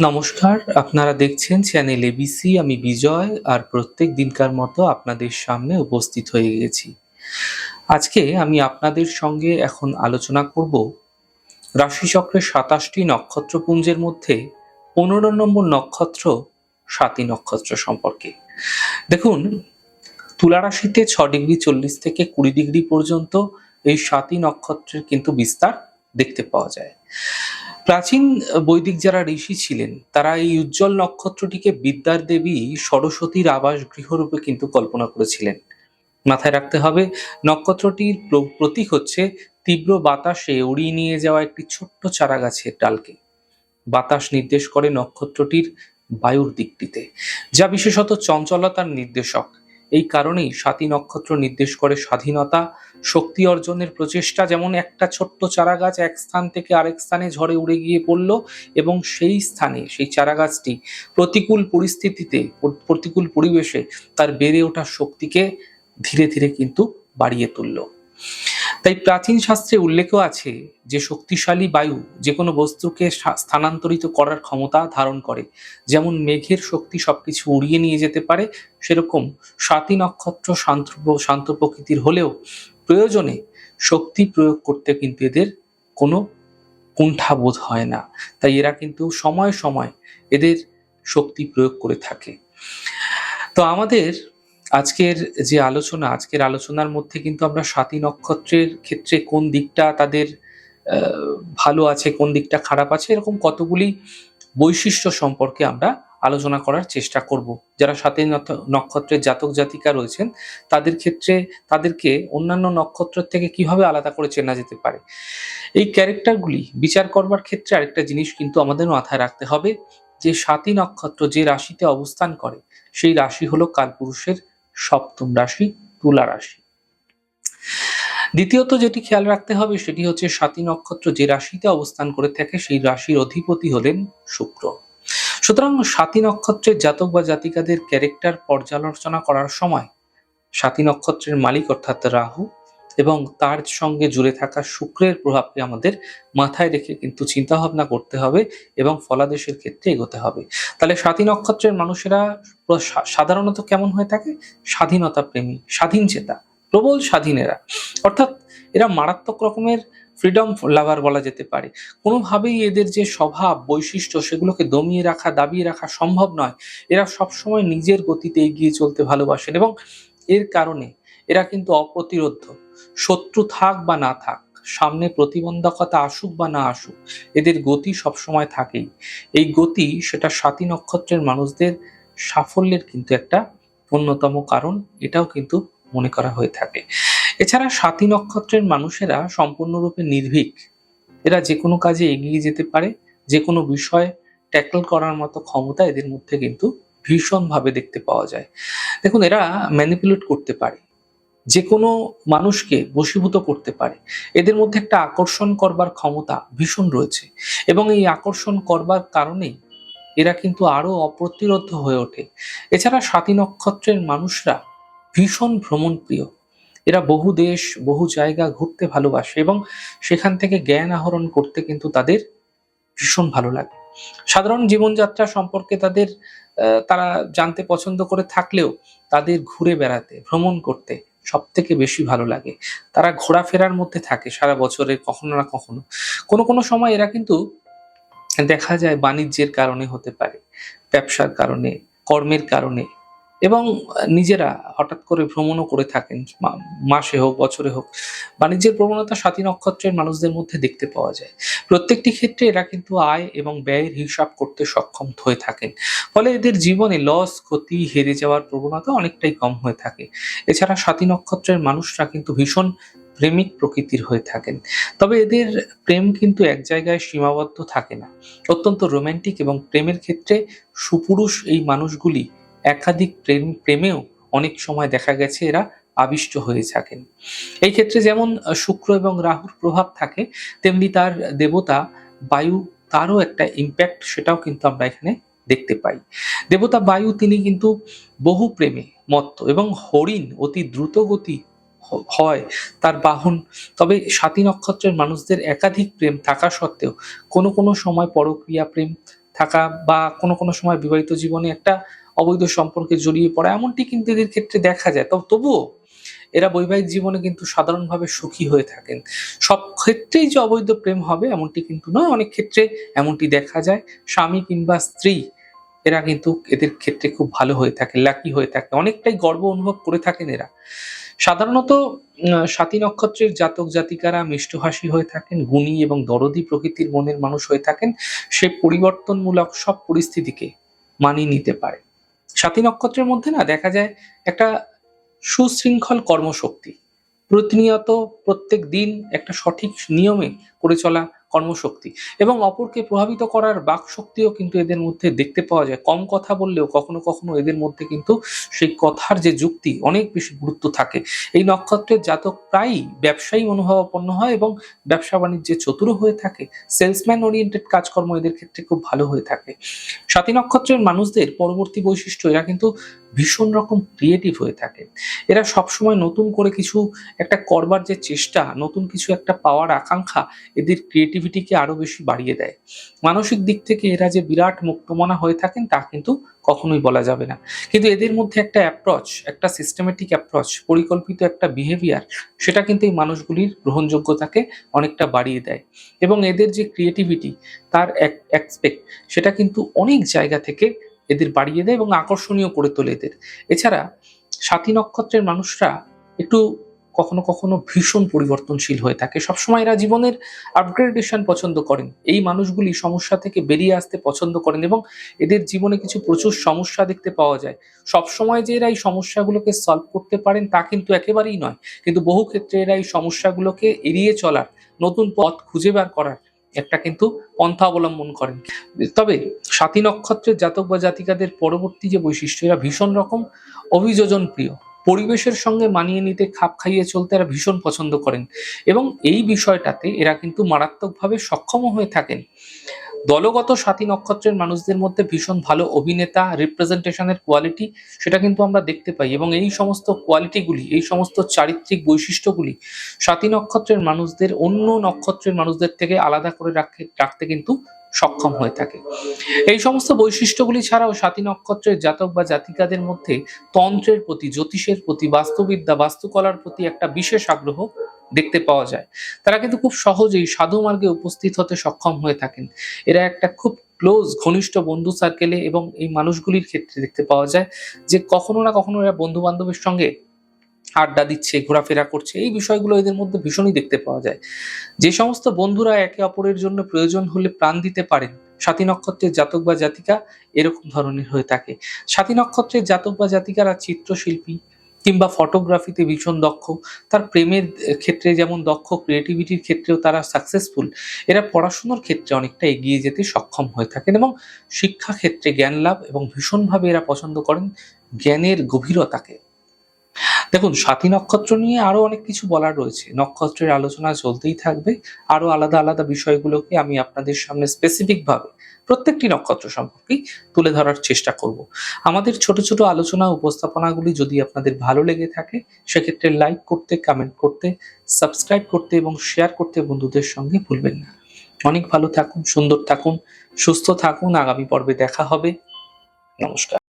নমস্কার, আপনারা দেখছেন চ্যানেল এবিসি। আমি বিজয়, আর প্রত্যেক দিনকার মতো আপনাদের সামনে উপস্থিত হয়ে গেছি। আজকে আমি আপনাদের সঙ্গে এখন আলোচনা করব রাশিচক্রের ২৭টি নক্ষত্রপুঞ্জের মধ্যে ১৫ নম্বর নক্ষত্র স্বাতী নক্ষত্র সম্পর্কে। দেখুন, তুলা রাশিতে ৬ ডিগ্রি ৪০ থেকে ২০ ডিগ্রি পর্যন্ত এই স্বাতী নক্ষত্রের কিন্তু বিস্তার দেখতে পাওয়া যায়। প্রাচীন বৈদিক যারা ঋষি ছিলেন তারা এই উজ্জ্বল নক্ষত্রটিকে বিদ্যার দেবী সরস্বতীর আবাস গৃহরূপে কিন্তু কল্পনা করেছিলেন। মাথায় রাখতে হবে, নক্ষত্রটির প্রতীক হচ্ছে তীব্র বাতাসে উড়িয়ে নিয়ে যাওয়া একটি ছোট্ট চারা গাছের ডালকে। বাতাস নির্দেশ করে নক্ষত্রটির বায়ুর দিকটিতে, যা বিশেষত চঞ্চলতার নির্দেশক। এই কারণেই স্বাতী নক্ষত্র নির্দেশ করে স্বাধীনতা, শক্তি অর্জনের প্রচেষ্টা। যেমন একটা ছোট্ট চারা গাছ এক স্থান থেকে আরেক স্থানে ঝড়ে উড়ে গিয়ে পড়ল, এবং সেই স্থানে সেই চারা গাছটি প্রতিকূল পরিস্থিতিতে, প্রতিকূল পরিবেশে তার বেড়ে ওঠার শক্তিকে ধীরে ধীরে কিন্তু বাড়িয়ে তুলল। তাই প্রাচীন শাস্ত্রে উল্লেখও আছে যে শক্তিশালী বায়ু যে কোনো বস্তুকে স্থানান্তরিত করার ক্ষমতা ধারণ করে। যেমন মেঘের শক্তি সবকিছু উড়িয়ে নিয়ে যেতে পারে, সেরকম স্বাতী নক্ষত্র শান্ত প্রকৃতির হলেও প্রয়োজনে শক্তি প্রয়োগ করতে কিন্তু এদের কোনো কুণ্ঠাবোধ হয় না। তাই এরা কিন্তু সময় সময় এদের শক্তি প্রয়োগ করে থাকে। তো আমাদের আজকের আলোচনার মধ্যে কিন্তু আমরা স্বাতী নক্ষত্রের ক্ষেত্রে কোন দিকটা তাদের ভালো আছে, কোন দিকটা খারাপ আছে, এরকম কতগুলি বৈশিষ্ট্য সম্পর্কে আমরা আলোচনা করার চেষ্টা করব। যারা স্বাতী নক্ষত্রের জাতক জাতিকা রয়েছেন তাদের ক্ষেত্রে তাদেরকে অন্যান্য নক্ষত্রের থেকে কিভাবে আলাদা করে চেনা যেতে পারে, এই ক্যারেক্টারগুলি বিচার করবার ক্ষেত্রে আরেকটা জিনিস কিন্তু আমাদের মাথায় রাখতে হবে, যে স্বাতী নক্ষত্র যে রাশিতে অবস্থান করে সেই রাশি হলো কালপুরুষের সপ্তম রাশি, তুলা রাশি। দ্বিতীয়ত যেটি খেয়াল রাখতে হবে সেটি হচ্ছে স্বাতী নক্ষত্র যে রাশিতে অবস্থান করে থাকে সেই রাশির অধিপতি হলেন শুক্র। সুতরাং স্বাতী নক্ষত্রের জাতক বা জাতিকাদের ক্যারেক্টার পর্যালোচনা করার সময় স্বাতী নক্ষত্রের মালিক অর্থাৎ রাহু এবং তার সঙ্গে জুড়ে থাকা শুক্রের প্রভাবকে আমাদের মাথায় রেখে কিন্তু চিন্তা ভাবনা করতে হবে এবং ফলাদেশের ক্ষেত্রে এগোতে হবে। তাহলে স্বাতী নক্ষত্রের মানুষেরা সাধারণত কেমন হয়ে থাকে? স্বাধীনতা প্রেমী, স্বাধীন চেতা, প্রবল স্বাধীনেরা, অর্থাৎ এরা মারাত্মক রকমের ফ্রিডম লাভার বলা যেতে পারে। কোনোভাবেই এদের যে স্বভাব বৈশিষ্ট্য সেগুলোকে দমিয়ে রাখা, দাবিয়ে রাখা সম্ভব নয়। এরা সবসময় নিজের গতিতে এগিয়ে চলতে ভালোবাসেন এবং এর কারণে এরা কিন্তু অপ্রতিরোধ্য। শত্রু থাক বা না থাক, সামনে প্রতিবন্ধকতা আসুক বা না আসুক, এদের গতি সবসময় থাকেই। এই গতি সেটা স্বাতী নক্ষত্রের মানুষদের সাফল্যের কিন্তু একটা অন্যতম কারণ, এটাও কিন্তু মনে করা হয়ে থাকে। এছাড়া স্বাতী নক্ষত্রের মানুষেরা সম্পূর্ণরূপে নির্ভীক। এরা যে কোনো কাজে এগিয়ে যেতে পারে, যে কোনো বিষয় ট্যাকল করার মতো ক্ষমতা এদের মধ্যে কিন্তু ভীষণভাবে দেখতে পাওয়া যায়। দেখুন, এরা ম্যানিপুলেট করতে পারে, যে কোনো মানুষকে বশীভূত করতে পারে। এদের মধ্যে একটা আকর্ষণ করবার ক্ষমতা ভীষণ রয়েছে এবং এই আকর্ষণ করবার কারণেই এরা কিন্তু আরো অপ্রতিরোধ্য হয়ে ওঠে। এছাড়া স্বাতী নক্ষত্রের মানুষরা ভীষণ ভ্রমণ প্রিয়। এরা বহু দেশ, বহু জায়গা ঘুরতে ভালোবাসে এবং সেখান থেকে জ্ঞান আহরণ করতে কিন্তু তাদের ভীষণ ভালো লাগে। সাধারণ জীবনযাত্রা সম্পর্কে তারা জানতে পছন্দ করে থাকলেও তাদের ঘুরে বেড়াতে, ভ্রমণ করতে সবথেকে বেশি ভালো লাগে। তারা ঘোরাফেরার মধ্যে থাকে সারা বছরে কখনো না কখনো। কোনো কোনো সময় এরা কিন্তু দেখা যায় বাণিজ্যের কারণে হতে পারে, ব্যবসার কারণে, কর্মের কারণে এবং নিজেরা হঠাৎ করে ভ্রমণও করে থাকেন, মাসে হোক বছরে হোক। বাণিজ্যের প্রবণতা স্বাতী নক্ষত্রের মানুষদের মধ্যে দেখতে পাওয়া যায়। প্রত্যেকটি ক্ষেত্রে এরা কিন্তু আয় এবং ব্যয়ের হিসাব করতে সক্ষম হয়ে থাকেন। ফলে এদের জীবনে লস, ক্ষতি, হেরে যাওয়ার প্রবণতা অনেকটাই কম হয়ে থাকে। এছাড়া স্বাতী নক্ষত্রের মানুষরা কিন্তু ভীষণ প্রেমিক প্রকৃতির হয়ে থাকেন। তবে এদের প্রেম কিন্তু এক জায়গায় সীমাবদ্ধ থাকে না। অত্যন্ত রোমান্টিক এবং প্রেমের ক্ষেত্রে সুপুরুষ এই মানুষগুলি একাধিক প্রেমেও অনেক সময় দেখা গেছে এরা আবিষ্ট হয়ে থাকেন। এই ক্ষেত্রে যেমন শুক্র এবং রাহুর প্রভাব থাকে, তেমনি তার দেবতা বায়ু, তারও একটা ইম্প্যাক্ট সেটাও কিন্তু আমরা এখানে দেখতে পাই। দেবতা বায়ু তিনি কিন্তু বহু প্রেমে মত্ত এবং হরিণ অতি দ্রুত গতি হয় তার বাহন। তবে স্বাতী নক্ষত্রের মানুষদের একাধিক প্রেম থাকা সত্ত্বেও কোনো কোনো সময় পরক্রিয়া প্রেম, থাকা বা কোনো কোনো সময় বিবাহিত জীবনে একটা অবৈধ সম্পর্কে জড়িয়ে পড়া, এমনটি কিন্তু এদের ক্ষেত্রে দেখা যায়। তবুও এরা বৈবাহিক জীবনে কিন্তু সাধারণভাবে সুখী হয়ে থাকেন। সব ক্ষেত্রেই যে অবৈধ প্রেম হবে এমনটি কিন্তু নয়, অনেক ক্ষেত্রে এমনটি দেখা যায়। স্বামী কিংবা স্ত্রী এরা কিন্তু এদের ক্ষেত্রে খুব ভালো হয়ে থাকে, লাকি হয়ে থাকে, অনেকটাই গর্ব অনুভব করে থাকেন এরা। সাধারণত স্বাতী নক্ষত্রের জাতক জাতিকারা মিষ্টভাষী হয়ে থাকেন, গুণী এবং দরদী প্রকৃতির মনের মানুষ হয়ে থাকেন। সে পরিবর্তনমূলক সব পরিস্থিতিকে মানিয়ে নিতে পারে। স্বাতী নক্ষত্রের মধ্যে না দেখা যায় একটা সুশৃঙ্খল কর্মশক্তি, প্রতিনিয়ত প্রত্যেক দিন একটা সঠিক নিয়মে করে চলা কর্মশক্তি এবং অপরকে প্রভাবিত করার বাকশক্তিও কিন্তু এদের মধ্যে দেখতে পাওয়া যায়। কম কথা বললেও কখনো কখনো এদের মধ্যে কিন্তু সেই কথার যে যুক্তি অনেক বেশি গুরুত্ব থাকে। এই নক্ষত্রের জাতক প্রায়ই ব্যবসায়ী মনোভাবাপন্ন হয় এবং ব্যবসা বাণিজ্যে চতুর হয়ে থাকে। সেলসম্যান ওরিয়েন্টেড কাজকর্ম এদের ক্ষেত্রে খুব ভালো হয়ে থাকে। স্বাতী নক্ষত্রের মানুষদের পরবর্তী বৈশিষ্ট্য, এরা কিন্তু ভীষণ রকম ক্রিয়েটিভ হয়ে থাকে। এরা সবসময় নতুন করে কিছু একটা করবার যে চেষ্টা, নতুন কিছু একটা পাওয়ার আকাঙ্ক্ষা এদের ক্রিয়েটিভিটিকে আরো বেশি বাড়িয়ে দেয়। মানসিক দিক থেকে এরা যে বিরাট মুক্তমনা হয়ে থাকেন তা কিন্তু কখনোই বলা যাবে না। কিন্তু এদের মধ্যে একটা অ্যাপ্রোচ, একটা সিস্টেমেটিক অ্যাপ্রোচ, পরিকল্পিত একটা বিহেভিয়ার, সেটা কিন্তু এই মানুষগুলির গ্রহণযোগ্যতাকে অনেকটা বাড়িয়ে দেয় এবং এদের যে ক্রিয়েটিভিটি তার এক্সপেক্ট সেটা কিন্তু অনেক জায়গা থেকে এদের বাড়িয়ে দেয় এবং আকর্ষণীয় করে তোলে এদের। এছাড়া স্বাতী নক্ষত্রের মানুষরা একটু কখনো কখনো ভীষণ পরিবর্তনশীল হয়ে থাকে। সবসময় এরা জীবনের আপগ্রেডেশন পছন্দ করেন। এই মানুষগুলি সমস্যা থেকে বেরিয়ে আসতে পছন্দ করেন এবং এদের জীবনে কিছু প্রচুর সমস্যা দেখতে পাওয়া যায়। সবসময় যে এরা এই সমস্যাগুলোকে সলভ করতে পারেন তা কিন্তু একেবারেই নয়। কিন্তু বহু ক্ষেত্রে এরা এই সমস্যাগুলোকে এড়িয়ে চলার, নতুন পথ খুঁজে বার করার একটা কিন্তু পন্থা অবলম্বন করেন। তবে স্বাতী নক্ষত্রের জাতক বা জাতিকাদের পরবর্তী যে বৈশিষ্ট্য, এরা ভীষণ রকম অভিযোজন প্রিয়। পরিবেশের সঙ্গে মানিয়ে নিতে, খাপ খাইয়ে চলতে এরা ভীষণ পছন্দ করেন এবং এই বিষয়টাতে এরা কিন্তু মারাত্মকভাবে সক্ষম হয়ে থাকেন। দলগত স্বাতী নক্ষত্রের মানুষদের মধ্যে ভীষণ ভালো অভিনেতা, রিপ্রেজেন্টেশনের কোয়ালিটি সেটা কিন্তু আমরা দেখতে পাই এবং এই সমস্ত কোয়ালিটিগুলি, এই সমস্ত চারিত্রিক বৈশিষ্ট্যগুলি স্বাতী নক্ষত্রের মানুষদের অন্য নক্ষত্রের মানুষদের থেকে আলাদা করে রাখতে কিন্তু সক্ষম হয়ে থাকে। এই সমস্ত বৈশিষ্ট্যগুলি ছাড়াও স্বাতী নক্ষত্রের জাতক বা জাতিকাদের মধ্যে তন্ত্রের প্রতি, জ্যোতিষের প্রতি, বাস্তুবিদ্যা, বাস্তুকলার প্রতি একটা বিশেষ আগ্রহ দেখতে পাওয়া যায়। তারা কিন্তু খুব সহজেই সাধু মার্গে উপস্থিত হতে সক্ষম হয়ে থাকেন। এরা একটা খুব ক্লোজ ঘনিষ্ঠ বন্ধু সার্কেলে এবং এই মানুষগুলির ক্ষেত্রে দেখতে পাওয়া যায় যে কখনো না কখনো এরা বন্ধু বান্ধবের সঙ্গে আড্ডা দিচ্ছে, ঘোরাফেরা করছে, এই বিষয়গুলো এদের মধ্যে ভীষণই দেখতে পাওয়া যায়। যে সমস্ত বন্ধুরা একে অপরের জন্য প্রয়োজন হলে প্রাণ দিতে পারেন, স্বাতী নক্ষত্রের জাতক বা জাতিকা এরকম ধরনের হয়ে থাকে। স্বাতী নক্ষত্রের জাতক বা জাতিকারা চিত্রশিল্পী কিংবা ফটোগ্রাফিতে ভীষণ দক্ষ, তার প্রেমের ক্ষেত্রে যেমন দক্ষ, ক্রিয়েটিভিটির ক্ষেত্রেও তারা সাকসেসফুল। এরা পড়াশোনার ক্ষেত্রে অনেকটা এগিয়ে যেতে সক্ষম হয়ে থাকেন এবং শিক্ষা ক্ষেত্রে জ্ঞান লাভ এবং ভীষণভাবে এরা পছন্দ করেন জ্ঞানের গভীরতাকে। দেখুন, স্বাতী নক্ষত্র নিয়ে আরো অনেক কিছু বলার রয়েছে। নক্ষত্রের আলোচনা চলতেই থাকবে। আরো আলাদা আলাদা বিষয়গুলোকে আমি আপনাদের সামনে স্পেসিফিক ভাবে প্রত্যেকটি নক্ষত্র সম্পর্কেই তুলে ধরার চেষ্টা করব। আমাদের ছোট ছোট আলোচনা উপস্থাপনাগুলি যদি আপনাদের ভালো লেগে থাকে সেক্ষেত্রে লাইক করতে, কমেন্ট করতে, সাবস্ক্রাইব করতে এবং শেয়ার করতে বন্ধুদের সঙ্গে ভুলবেন না। অনেক ভালো থাকুন, সুন্দর থাকুন, সুস্থ থাকুন। আগামী পর্বে দেখা হবে। নমস্কার।